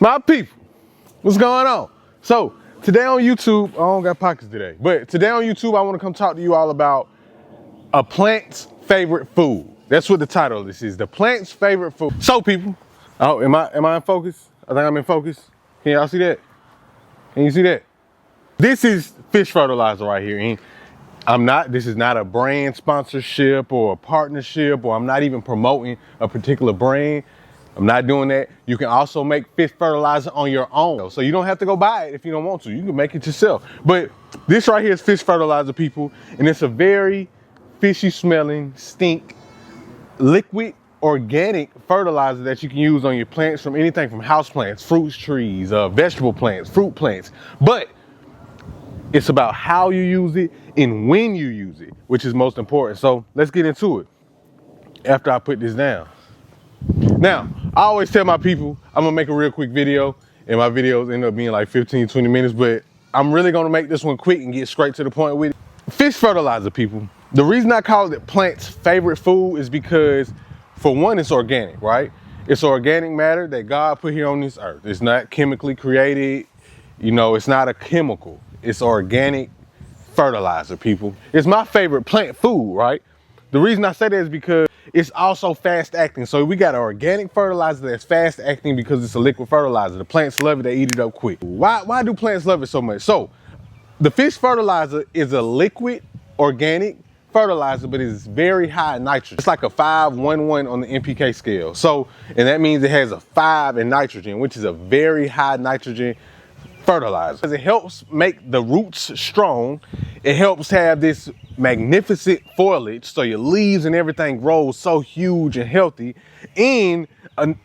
My people, what's going on? So today on YouTube, I don't got pockets today, but today on YouTube, I want to come talk to you all about a plant's favorite food. That's what the title of this is, the plant's favorite food. So people, oh, am I in focus? I think I'm in focus. Can y'all see that? Can you see that? This is fish fertilizer right here. And this is not a brand sponsorship or a partnership, or I'm not even promoting a particular brand. I'm not doing that. You can also make fish fertilizer on your own. So you don't have to go buy it if you don't want to. You can make it yourself. But this right here is fish fertilizer, people. And it's a very fishy smelling, stink, liquid, organic fertilizer that you can use on your plants, from anything from house plants, fruits, trees, vegetable plants, fruit plants. But it's about how you use it and when you use it, which is most important. So let's get into it after I put this down. Now, I always tell my people, I'm gonna make a real quick video, and my videos end up being like 15, 20 minutes, but I'm really gonna make this one quick and get straight to the point with it. Fish fertilizer, people. The reason I call it plant's favorite food is because, for one, it's organic, right? It's organic matter that God put here on this earth. It's not chemically created, it's not a chemical. It's organic fertilizer, people. It's my favorite plant food, right? The reason I say that is because it's also fast acting. So we got an organic fertilizer that's fast acting because it's a liquid fertilizer. The plants love it, they eat it up quick. Why do plants love it so much? So the fish fertilizer is a liquid organic fertilizer, but it's very high in nitrogen. It's like a 5-1-1 on the NPK scale. So, and that means it has a 5 in nitrogen, which is a very high nitrogen fertilizer. It helps make the roots strong. It helps have this magnificent foliage, so your leaves and everything grows so huge and healthy. And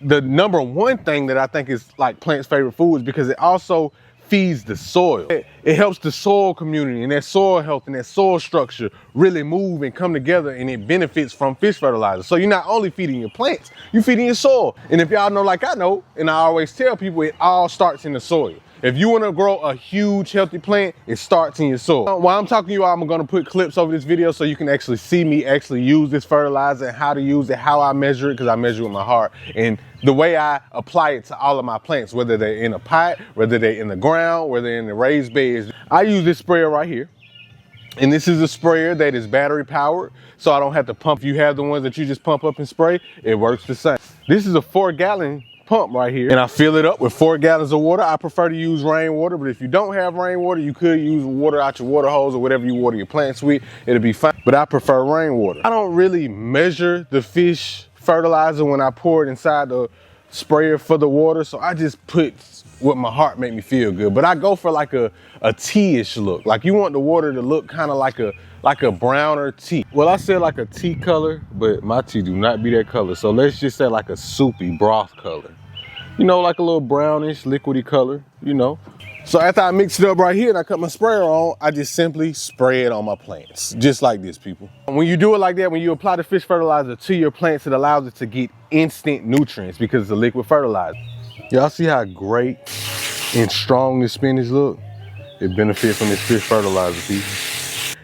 the number one thing that I think is like plants' favorite food is because it also feeds the soil. It helps the soil community and that soil health and that soil structure really move and come together, and it benefits from fish fertilizer. So you're not only feeding your plants, you're feeding your soil. And if y'all know, like I know, and I always tell people, it all starts in the soil. If you want to grow a huge, healthy plant, it starts in your soil. While I'm talking to you, I'm going to put clips over this video so you can actually see me actually use this fertilizer and how to use it, how I measure it, because I measure with my heart, and the way I apply it to all of my plants, whether they're in a pot, whether they're in the ground, whether they're in the raised beds. I use this sprayer right here. And this is a sprayer that is battery powered, so I don't have to pump. If you have the ones that you just pump up and spray, it works the same. This is a 4-gallon pump right here, and I fill it up with 4 gallons of water. I prefer to use rainwater, but if you don't have rainwater, you could use water out your water hose or whatever you water your plants with. It'll be fine, but I prefer rainwater. I don't really measure the fish fertilizer when I pour it inside the sprayer for the water, so I just put what my heart make me feel good. But I go for like a tea-ish look. Like, you want the water to look kind of like a browner tea. Well, I said like a tea color, but my tea do not be that color. So let's just say like a soupy broth color. Like a little brownish, liquidy color, So after I mix it up right here and I cut my sprayer on, I just simply spray it on my plants, just like this, people. When you do it like that, when you apply the fish fertilizer to your plants, it allows it to get instant nutrients because it's a liquid fertilizer. Y'all see how great and strong this spinach look? It benefits from this fish fertilizer, people.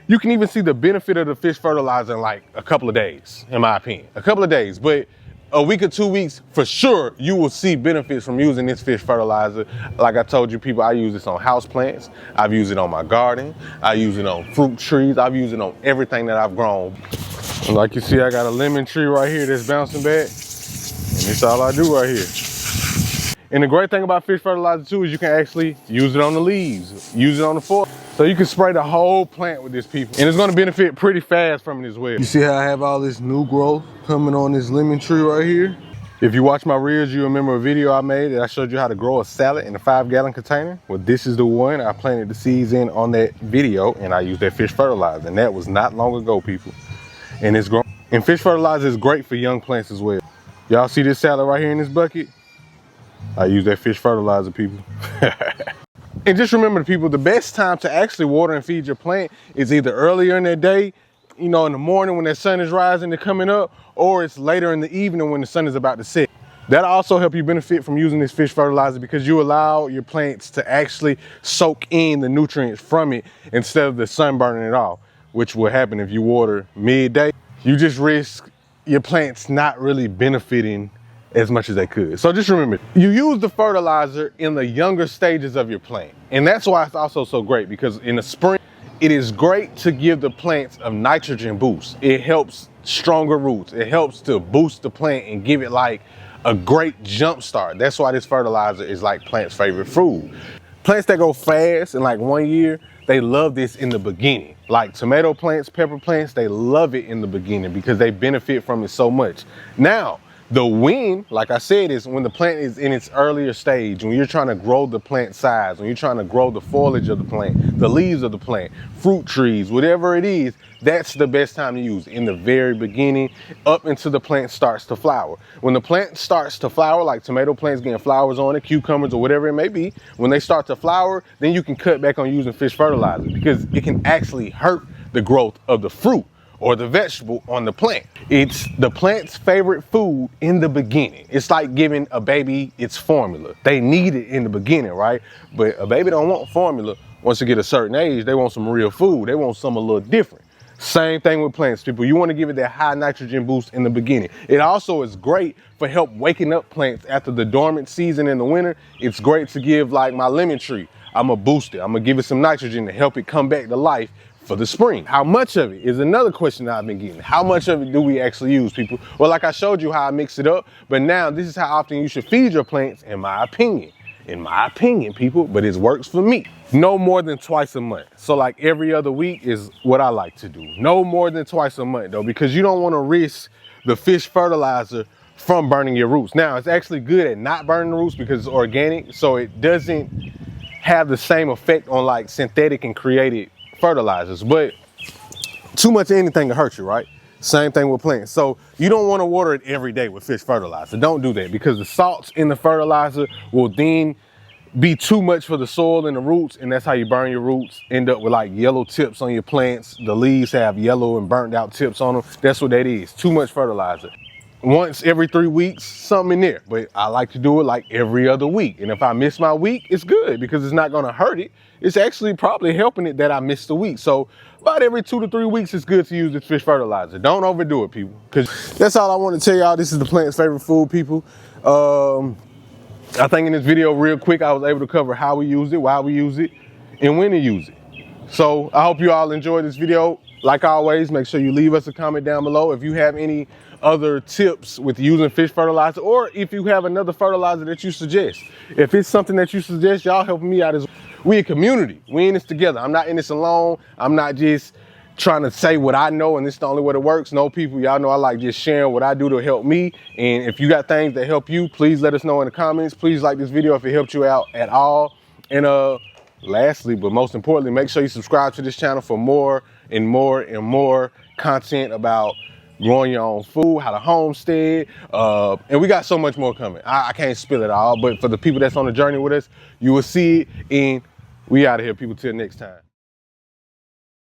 You can even see the benefit of the fish fertilizer in like a couple of days, in my opinion. A couple of days, but a week or 2 weeks, for sure, you will see benefits from using this fish fertilizer. Like I told you, people, I use this on house plants. I've used it on my garden. I use it on fruit trees. I've used it on everything that I've grown. And like you see, I got a lemon tree right here that's bouncing back. And that's all I do right here. And the great thing about fish fertilizer too is you can actually use it on the leaves, use it on the foliage. So you can spray the whole plant with this, people. And it's gonna benefit pretty fast from it as well. You see how I have all this new growth coming on this lemon tree right here? If you watch my reels, you remember a video I made that I showed you how to grow a salad in a 5-gallon container. Well, this is the one I planted the seeds in on that video, and I used that fish fertilizer. And that was not long ago, people. And it's grown. And fish fertilizer is great for young plants as well. Y'all see this salad right here in this bucket? I use that fish fertilizer, people. And just remember, people, the best time to actually water and feed your plant is either earlier in the day, in the morning when the sun is rising and coming up, or it's later in the evening when the sun is about to set. That'll also help you benefit from using this fish fertilizer because you allow your plants to actually soak in the nutrients from it instead of the sun burning it off, which will happen if you water midday. You just risk your plants not really benefiting as much as they could. So just remember, you use the fertilizer in the younger stages of your plant. And that's why it's also so great, because in the spring, it is great to give the plants a nitrogen boost. It helps stronger roots. It helps to boost the plant and give it like a great jump start. That's why this fertilizer is like plants' favorite food. Plants that go fast in like 1 year, they love this in the beginning. Like tomato plants, pepper plants, they love it in the beginning because they benefit from it so much. Now, the when, like I said, is when the plant is in its earlier stage, when you're trying to grow the plant size, when you're trying to grow the foliage of the plant, the leaves of the plant, fruit trees, whatever it is, that's the best time to use, in the very beginning, up until the plant starts to flower. When the plant starts to flower, like tomato plants getting flowers on it, cucumbers or whatever it may be, when they start to flower, then you can cut back on using fish fertilizer, because it can actually hurt the growth of the fruit or the vegetable on the plant. It's the plant's favorite food in the beginning. It's like giving a baby its formula. They need it in the beginning, right? But a baby don't want formula. Once they get a certain age, they want some real food. They want something a little different. Same thing with plants, people. You want to give it that high nitrogen boost in the beginning. It also is great for help waking up plants after the dormant season in the winter. It's great to give, like my lemon tree. I'm gonna boost it. I'm gonna give it some nitrogen to help it come back to life for the spring. How much of it is another question that I've been getting. How much of it do we actually use, people? Well, like I showed you how I mix it up, but now this is how often you should feed your plants, in my opinion. In my opinion, people, but it works for me. No more than twice a month. So like every other week is what I like to do. No more than twice a month though, because you don't want to risk the fish fertilizer from burning your roots. Now, it's actually good at not burning the roots because it's organic, so it doesn't have the same effect on like synthetic and created fertilizers, but too much of anything can hurt you, right? Same thing with plants. So you don't want to water it every day with fish fertilizer. Don't do that, because the salts in the fertilizer will then be too much for the soil and the roots, and that's how you burn your roots. End up with like yellow tips on your plants. The leaves have yellow and burnt out tips on them. That's what that is, too much fertilizer. Once every 3 weeks, something in there, but I like to do it like every other week. And if I miss my week, it's good, because it's not gonna hurt it. It's actually probably helping it that I missed the week. So about every 2 to 3 weeks, it's good to use this fish fertilizer. Don't overdo it, people, because that's all I want to tell y'all. This is the plant's favorite food, people. I think in this video, real quick, I was able to cover how we use it, why we use it, and when to use it. So I hope you all enjoyed this video. Like always, make sure you leave us a comment down below if you have any other tips with using fish fertilizer, or if you have another fertilizer that you suggest. If it's something that you suggest, y'all helping me out as well. We a community. We in this together. I'm not in this alone. I'm not just trying to say what I know and this is the only way it works. No, people, y'all know I like just sharing what I do to help me. And if you got things that help you, please let us know in the comments. Please like this video if it helped you out at all. And lastly, but most importantly, make sure you subscribe to this channel for more and more and more content about growing your own food, how to homestead, and we got so much more coming. I can't spill it all, but for the people that's on the journey with us, you will see it, and we out of here, people. Till next time.